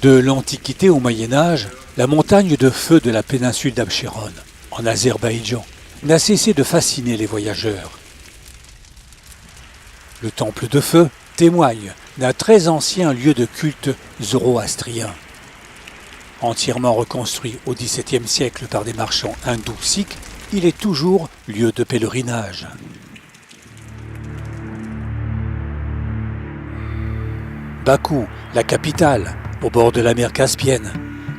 De l'Antiquité au Moyen-Âge, la montagne de feu de la péninsule d'Abshéron, en Azerbaïdjan, n'a cessé de fasciner les voyageurs. Le temple de feu témoigne d'un très ancien lieu de culte zoroastrien. Entièrement reconstruit au XVIIe siècle par des marchands hindous sikhs, il est toujours lieu de pèlerinage. Bakou, la capitale, au bord de la mer Caspienne,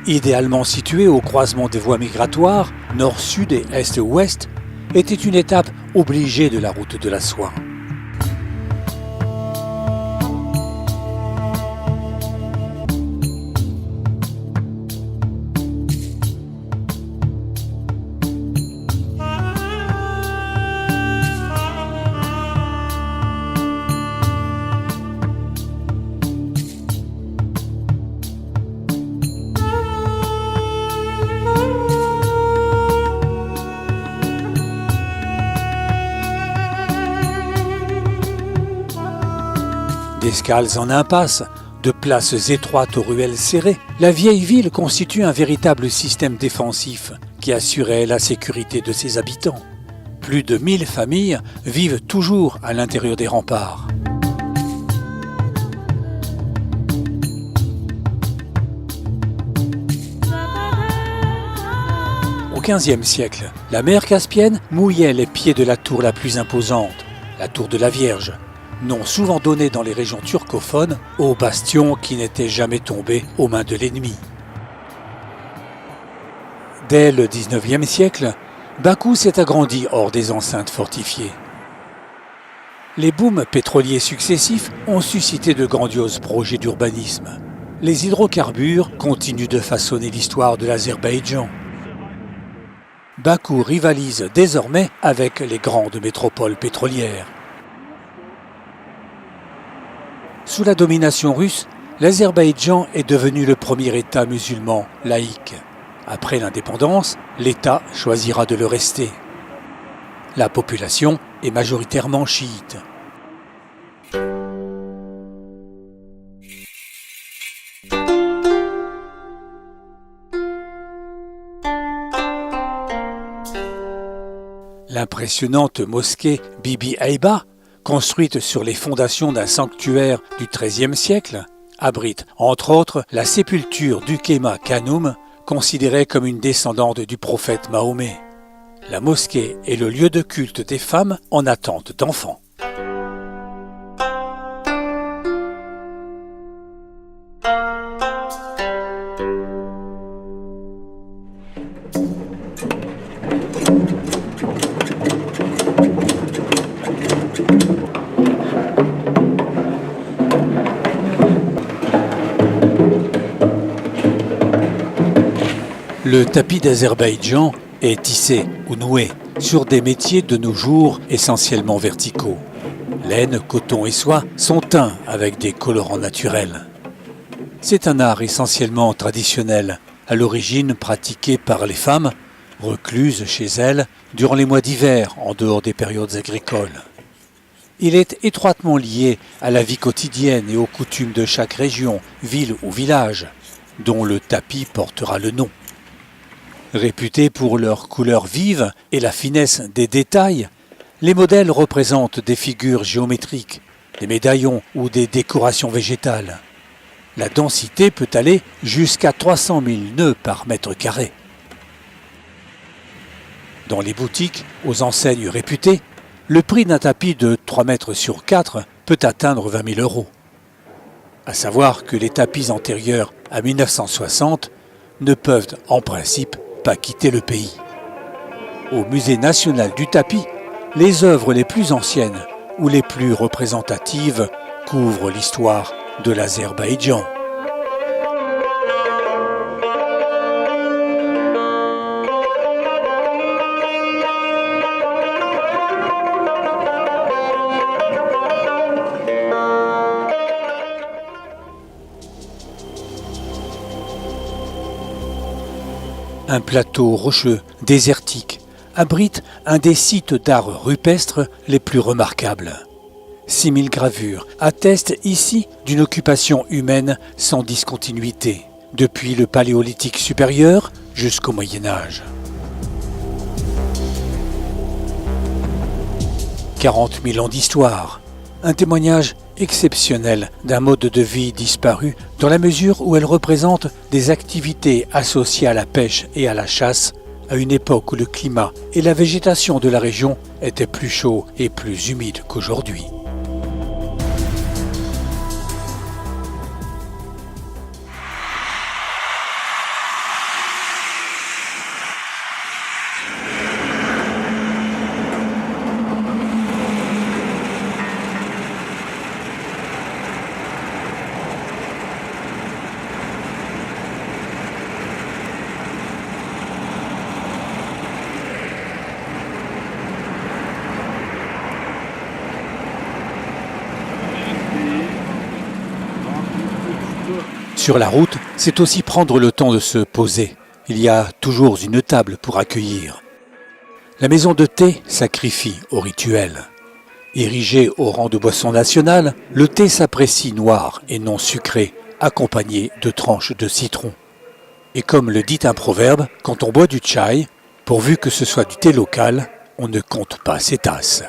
idéalement située au croisement des voies migratoires nord-sud et est-ouest, était une étape obligée de la route de la soie. D'escales en impasse, de places étroites aux ruelles serrées, la vieille ville constitue un véritable système défensif qui assurait la sécurité de ses habitants. Plus de 1000 familles vivent toujours à l'intérieur des remparts. Au XVe siècle, la mer Caspienne mouillait les pieds de la tour la plus imposante, la tour de la Vierge, nom souvent donné dans les régions turcophones au bastion qui n'était jamais tombé aux mains de l'ennemi. Dès le XIXe siècle, Bakou s'est agrandi hors des enceintes fortifiées. Les booms pétroliers successifs ont suscité de grandioses projets d'urbanisme. Les hydrocarbures continuent de façonner l'histoire de l'Azerbaïdjan. Bakou rivalise désormais avec les grandes métropoles pétrolières. Sous la domination russe, l'Azerbaïdjan est devenu le premier État musulman laïque. Après l'indépendance, l'État choisira de le rester. La population est majoritairement chiite. L'impressionnante mosquée Bibi Heiba, construite sur les fondations d'un sanctuaire du XIIIe siècle, abrite entre autres la sépulture d'Ukema Khanum, considérée comme une descendante du prophète Mahomet. La mosquée est le lieu de culte des femmes en attente d'enfants. Le tapis d'Azerbaïdjan est tissé ou noué sur des métiers de nos jours essentiellement verticaux. Laine, coton et soie sont teints avec des colorants naturels. C'est un art essentiellement traditionnel, à l'origine pratiqué par les femmes, recluses chez elles durant les mois d'hiver en dehors des périodes agricoles. Il est étroitement lié à la vie quotidienne et aux coutumes de chaque région, ville ou village, dont le tapis portera le nom. Réputés pour leur couleur vive et la finesse des détails, les modèles représentent des figures géométriques, des médaillons ou des décorations végétales. La densité peut aller jusqu'à 300 000 nœuds par mètre carré. Dans les boutiques, aux enseignes réputées, le prix d'un tapis de 3 mètres sur 4 peut atteindre 20 000 €. À savoir que les tapis antérieurs à 1960 ne peuvent en principe pas quitter le pays. Au Musée national du tapis, les œuvres les plus anciennes ou les plus représentatives couvrent l'histoire de l'Azerbaïdjan. Un plateau rocheux, désertique, abrite un des sites d'art rupestre les plus remarquables. 6000 gravures attestent ici d'une occupation humaine sans discontinuité, depuis le Paléolithique supérieur jusqu'au Moyen Âge. 40 000 ans d'histoire, un témoignage exceptionnel d'un mode de vie disparu dans la mesure où elle représente des activités associées à la pêche et à la chasse à une époque où le climat et la végétation de la région étaient plus chauds et plus humides qu'aujourd'hui. Sur la route, c'est aussi prendre le temps de se poser. Il y a toujours une table pour accueillir. La maison de thé sacrifie au rituel. Érigé au rang de boisson nationale, le thé s'apprécie noir et non sucré, accompagné de tranches de citron. Et comme le dit un proverbe, quand on boit du chai, pourvu que ce soit du thé local, on ne compte pas ses tasses.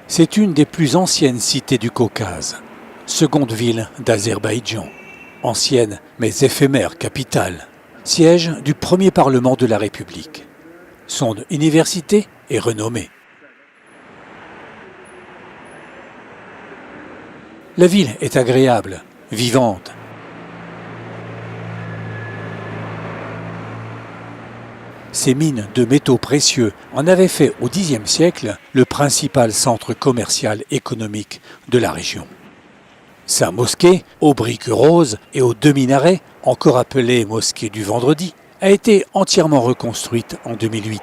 C'est une des plus anciennes cités du Caucase, seconde ville d'Azerbaïdjan, ancienne mais éphémère capitale, siège du premier parlement de la République. Son université est renommée. La ville est agréable, vivante. Ces mines de métaux précieux en avaient fait au Xe siècle le principal centre commercial économique de la région. Sa mosquée, aux briques roses et aux deux minarets, encore appelée mosquée du Vendredi, a été entièrement reconstruite en 2008.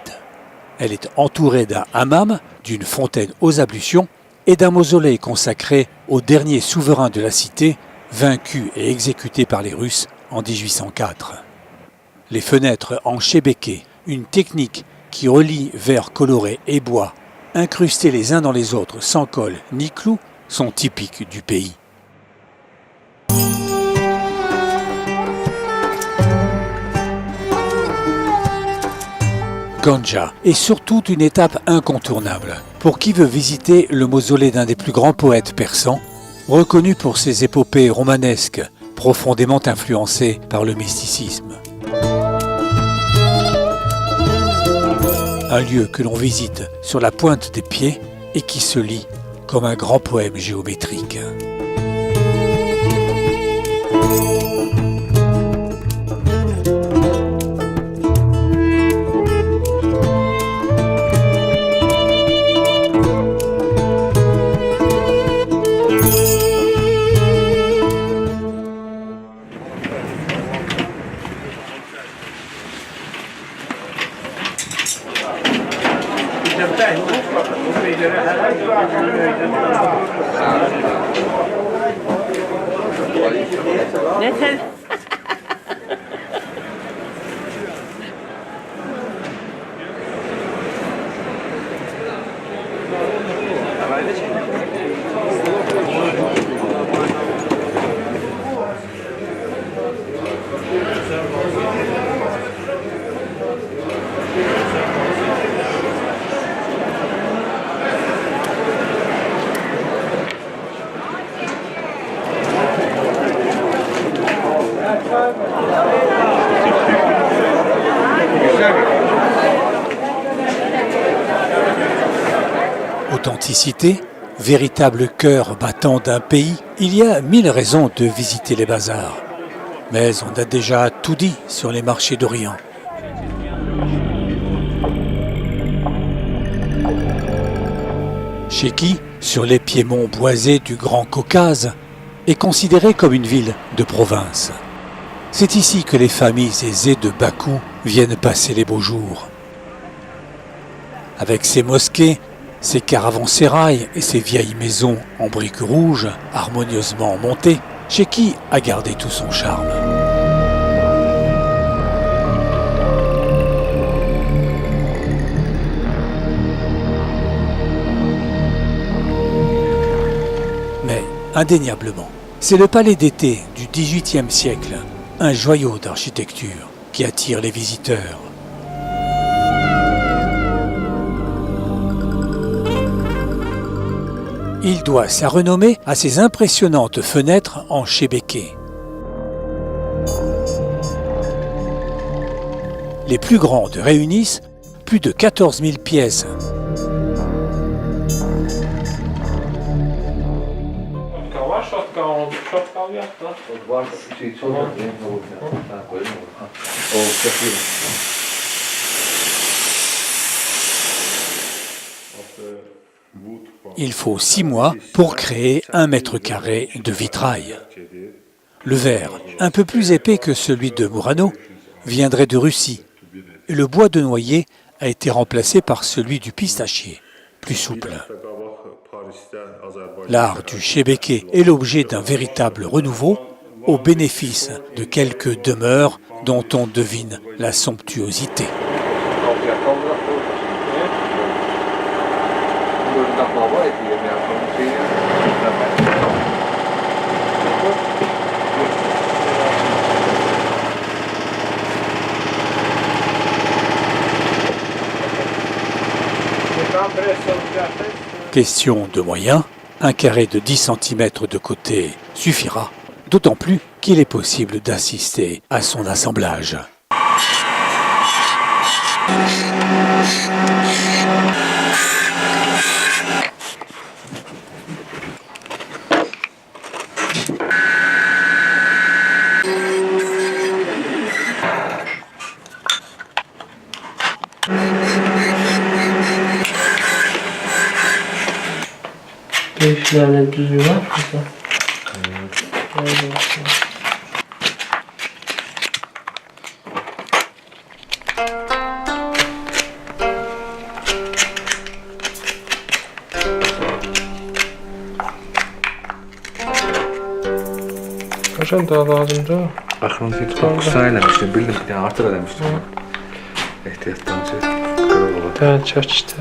Elle est entourée d'un hammam, d'une fontaine aux ablutions et d'un mausolée consacré au dernier souverain de la cité, vaincu et exécuté par les Russes en 1804. Les fenêtres en chébéké, une technique qui relie verres colorés et bois, incrustés les uns dans les autres sans colle ni clous, sont typiques du pays. Ganja est surtout une étape incontournable pour qui veut visiter le mausolée d'un des plus grands poètes persans, reconnu pour ses épopées romanesques, profondément influencées par le mysticisme. Un lieu que l'on visite sur la pointe des pieds et qui se lit comme un grand poème géométrique. Authenticité, véritable cœur battant d'un pays, il y a 1000 raisons de visiter les bazars. Mais on a déjà tout dit sur les marchés d'Orient. Chéki, sur les piémonts boisés du Grand Caucase, est considérée comme une ville de province. C'est ici que les familles aisées de Bakou viennent passer les beaux jours. Avec ses mosquées, ses caravansérails et ses vieilles maisons en briques rouges, harmonieusement montées, Chéki a gardé tout son charme. Mais, indéniablement, C'est le palais d'été du XVIIIe siècle, un joyau d'architecture qui attire les visiteurs. Il doit sa renommée à ses impressionnantes fenêtres en chébéké. Les plus grandes réunissent plus de 14 000 pièces. Il faut 6 mois pour créer 1 mètre carré de vitrail. Le verre, un peu plus épais que celui de Murano, viendrait de Russie. Et le bois de noyer a été remplacé par celui du pistachier, plus souple. L'art du chébéké est l'objet d'un véritable renouveau au bénéfice de quelques demeures dont on devine la somptuosité. Question de moyens, un carré de 10 cm de côté suffira, d'autant plus qu'il est possible d'assister à son assemblage. Değişlerle düzüğü var mı? Kaçan daha lazımdı o? Aklımda 9 eləmişdim, bildim bir dənə artıq eləmişdim. Ehtiyatdan kırıldı. Daha çək işte.